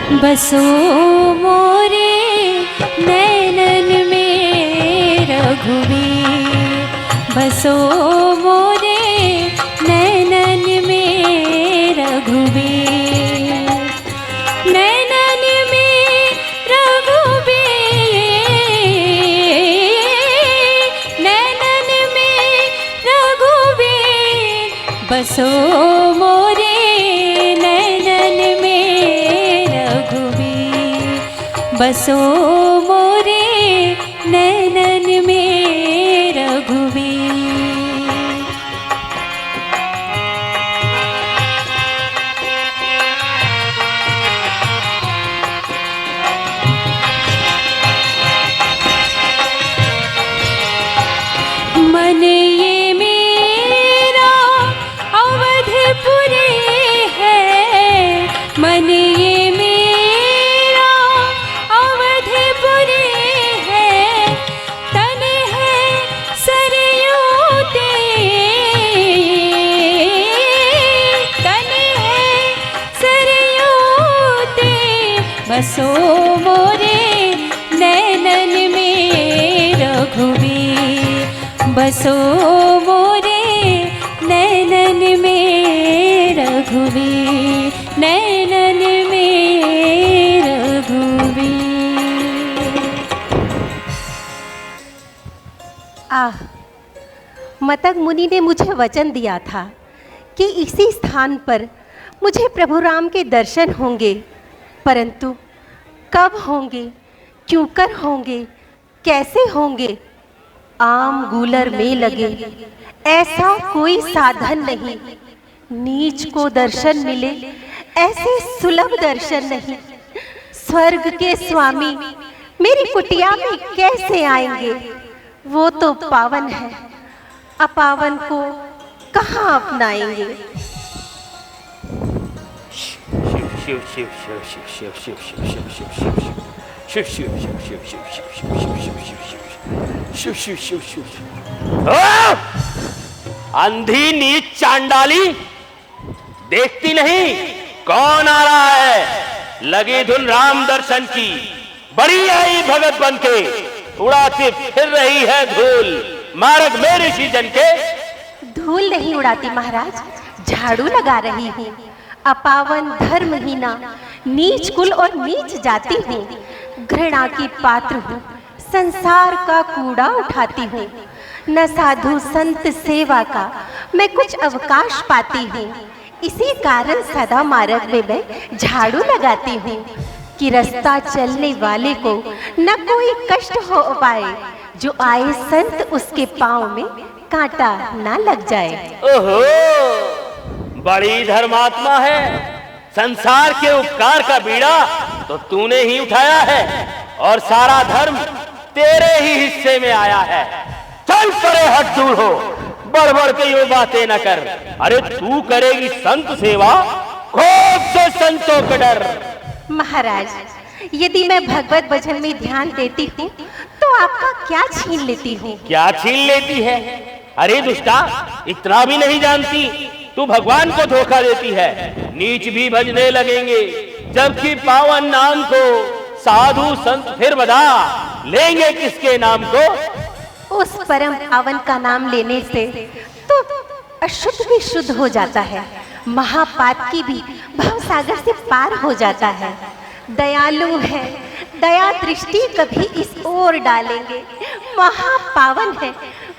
बसो मोरे नैनन में रघुवीर, बसो मोरे नैनन में रघुवीर, नैनन में रघुवीर, नैनन में रघुवीर, बसो मोरे नैनन में रघुवीर, बसो मोरे नैनन में रघुवीर। मन ये मेरा अवधपुरी है, मन ये मेरा अवधपुरी है, तन है सरयू तेरी, तन है सरयू तेरी, बसो मोरे नैनन में रघुवीर, बसो मोरे नैनन में रघुवीर, नैनन में रघुवीर। मतंग मुनि ने मुझे वचन दिया था कि इसी स्थान पर मुझे प्रभु राम के दर्शन होंगे, परंतु कब होंगे, क्यों कर होंगे, कैसे होंगे, आम गूलर में लगे ऐसा कोई साधन नहीं, नीच को दर्शन मिले ऐसे सुलभ दर्शन नहीं, स्वर्ग के स्वामी मेरी कुटिया में कैसे आएंगे, वो तो पावन है, अपावन को कहाँ अपनाएंगे। शिव शिव शिव शिव शिव शिव शिव शिव शिव शिव शिव शिव शिव शिव शिव शिव शिव शिव। अंधी नीच चांडाली, देखती नहीं कौन आ रहा है, लगी धुन राम दर्शन की, बड़ी आई भगत बनके, उड़ाती फिर रही है धूल मार्ग में ऋषि जन के। धूल नहीं उड़ाती महाराज, झाड़ू लगा रही हूँ, अपावन धर्महीना, नीच कुल और नीच जाति हूँ, घृणा की पात्र हूँ, संसार का कूड़ा उठाती हूँ, न साधु संत सेवा का मैं कुछ अवकाश पाती हूँ, इसी कारण सदा मार्ग में मैं झाड़ू लगाती हूँ कि रास्ता चलने वाले को न कोई कष्ट हो पाए, जो आए संत उसके पांव में कांटा ना लग जाए। ओहो, बड़ी धर्मात्मा है, संसार के उपकार का बीड़ा तो तूने ही उठाया है और सारा धर्म तेरे ही हिस्से में आया है। चल परे हट दूर हो, बढ़ बढ़ के ये बातें न कर। अरे तू करेगी संत सेवा, खूब से संतों के डर। महाराज, यदि मैं भगवत भजन में ध्यान देती हूँ तो आपका क्या छीन लेती हूँ। क्या छीन लेती है? अरे दुष्टा, इतना भी नहीं जानती, तू भगवान को धोखा देती है। नीच भी भजने लगेंगे, जबकि पावन नाम को साधु संत फिर बता लेंगे किसके नाम को। उस परम पावन का नाम लेने से तो अशुद्ध भी शुद्ध हो जाता है, महापातकी भी भव सागर से पार हो जाता है। दयालु है, दया दृष्टि कभी इस ओर डालेंगे, महापावन है,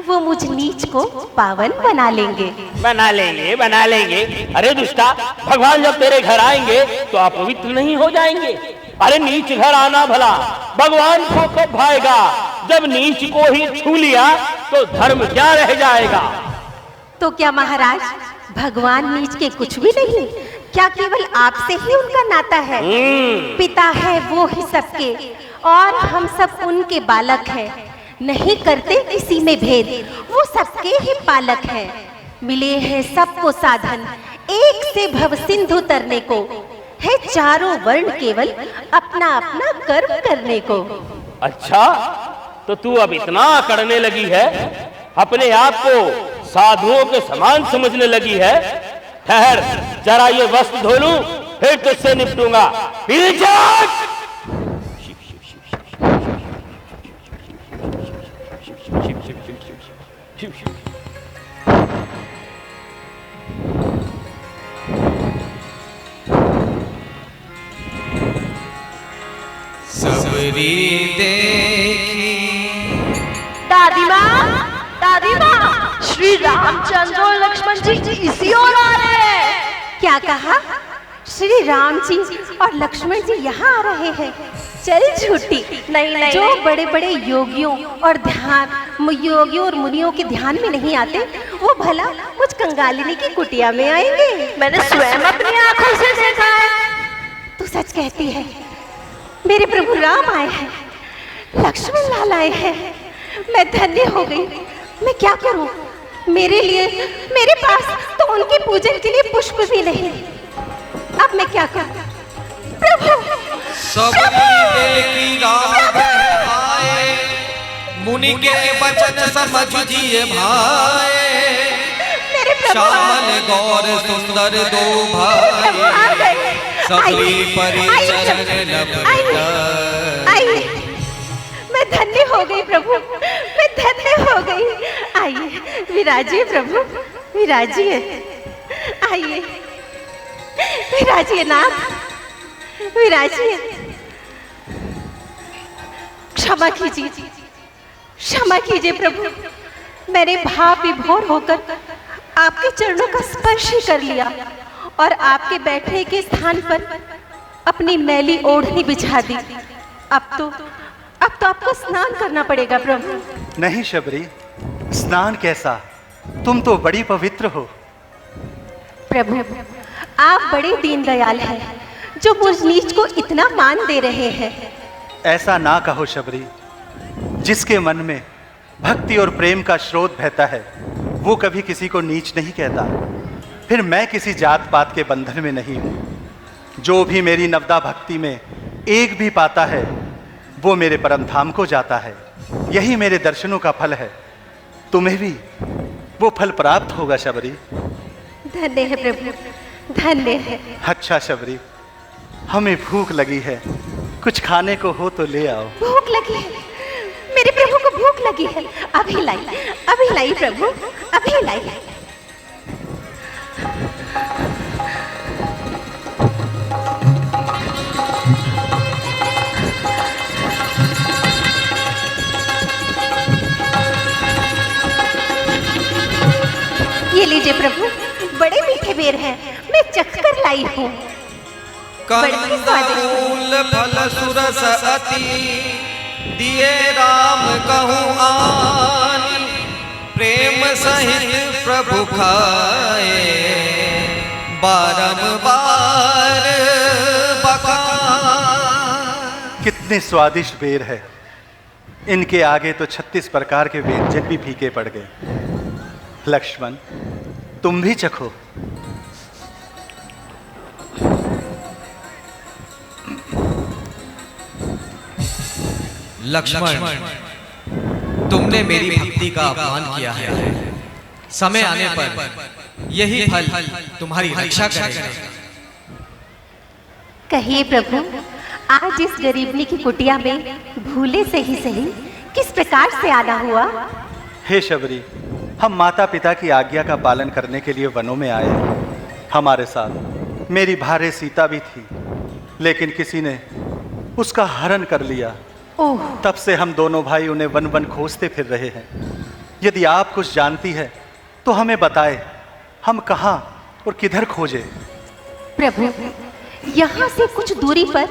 वो मुझ नीच को पावन बना लेंगे। बना लेंगे, बना लेंगे। अरे दुष्टा, भगवान जब तेरे घर आएंगे तो आप पवित्र नहीं हो जाएंगे। अरे नीच घर आना भला भगवान को कब भाएगा? जब नीच को ही छू लिया तो धर्म क्या रह जाएगा? तो क्या महाराज, भगवान नीच के कुछ भी नहीं? क्या केवल आपसे ही उनका नाता है? पिता है वो ही सबके और हम सब उनके बालक हैं, नहीं करते किसी में भेद, वो सबके ही पालक हैं। मिले हैं सबको साधन, एक से भव सिंधु तरने को, है चारों वर्ण केवल अपना अपना कर्म करने को। अच्छा, तो तू अब इतना करने लगी है, अपने आप को साधुओं के समान समझने लगी है। ठहर, जरा ये वस्त्र धो लूं, फिर तुझसे निपटूंगा। पीछे हट! सबरी देखी दादी माँ, श्री रामचंद्र और लक्ष्मण जी इसी ओर आ रहे हैं। क्या कहा? श्री राम जी और लक्ष्मण जी यहाँ आ रहे हैं? चल झूठी। नहीं। जो बड़े बड़े योगियों और मुनियों के ध्यान में नहीं आते, वो भला मुझ कंगालिनी की कुटिया में आएंगे? मैंने स्वयं अपनी आंखों से देखा है। तू सच कहती है। मेरे प्रभु राम आए हैं, लक्ष्मण लाल आए हैं। मैं धन्य हो गई। मैं क्या करूं? मेरे पास तो उनके पूजन के लिए पुष्प भी नहीं। अब मैं क्या करूं? प्रभु! सबरी देखी राम आए, मुनि के वचन समझ जिए भाए। मेरे प्रभु! श्यामल गौर सुंदर दो भाई, सबरी परिचरण लभता। आइए, मैं धन्य हो गई प्रभु, मैं धन्य हो गई। आइए, विराजिए प्रभु, विराजिए। आइए, विराजिए नाथ, विराजिए। क्षमा कीजिए, क्षमा कीजिए प्रभु। मैंने भाव विभोर होकर आपके चरणों का स्पर्श ही कर लिया और आपके बैठने के स्थान पर अपनी मैली ओढ़नी बिछा दी। अब तो आपको स्नान करना पड़ेगा प्रभु। नहीं शबरी, स्नान कैसा? तुम तो बड़ी पवित्र हो। प्रभु, आप बड़े दीन दयाल हैं, जो मुझ नीच को इतना मान दे रहे हैं। ऐसा ना कहो शबरी। जिसके मन में भक्ति और प्रेम का स्रोत बहता है, वो कभी किसी को नीच नहीं कहता। फिर मैं किसी जात पात के बंधन में नहीं हूँ। जो भी मेरी नवदा भक्ति में एक भी पाता है, वो मेरे परम धाम को जाता है। यही मेरे दर्शनों का फल है। तुम्हें भी वो फल प्राप्त होगा शबरी। धन्य है प्रभु, धन्य है। अच्छा शबरी, हमें भूख लगी है, कुछ खाने को हो तो ले आओ। भूख लगी है? मेरे प्रभु को भूख लगी है? अभी लाई प्रभु, अभी लाई। ये लीजिए प्रभु, बड़े मीठे बेर हैं, मैं चख कर लाई हूँ। कंदमूल फल सुरस अति, दिए राम कहूँ आन। प्रेम सहित प्रभु खाए, बारंबार बखान। कितने स्वादिष्ट बेर है। इनके आगे तो 36 प्रकार के व्यंजन भी फीके पड़ गए। लक्ष्मण, तुम भी चखो। लक्ष्मण, तुमने मेरी भक्ति का अपमान किया है। समय आने पर यही फल तुम्हारी रक्षा करेगा। कहिए प्रभु, आज इस गरीबनी की कुटिया में भूले से ही सही किस प्रकार से आना हुआ? हे शबरी, हम माता पिता की आज्ञा का पालन करने के लिए वनों में आए। हमारे साथ मेरी भार्य सीता भी थी, लेकिन किसी ने उसका हरण कर लिया। ओह! तब से हम दोनों भाई उन्हें वन वन खोजते फिर रहे हैं। यदि आप कुछ जानती है तो हमें बताए, हम कहाँ और किधर खोजें? प्रभु, यहाँ से कुछ दूरी पर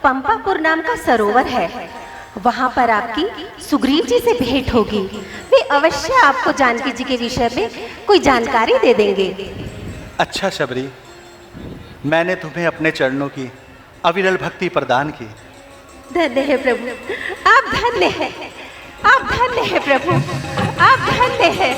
पंपापुर नाम का सरोवर है। वहाँ पर आपकी सुग्रीव जी से भेंट होगी। वे अवश्य आपको जानकी जी के विषय में कोई जानकारी दे देंगे। अच्छा शबरी, मैंने तुम्हें अपने चरणों की अविरल भक्ति प्रदान की। धन्य है प्रभु, आप धन्य हैं, आप धन्य हैं प्रभु, आप धन्य हैं।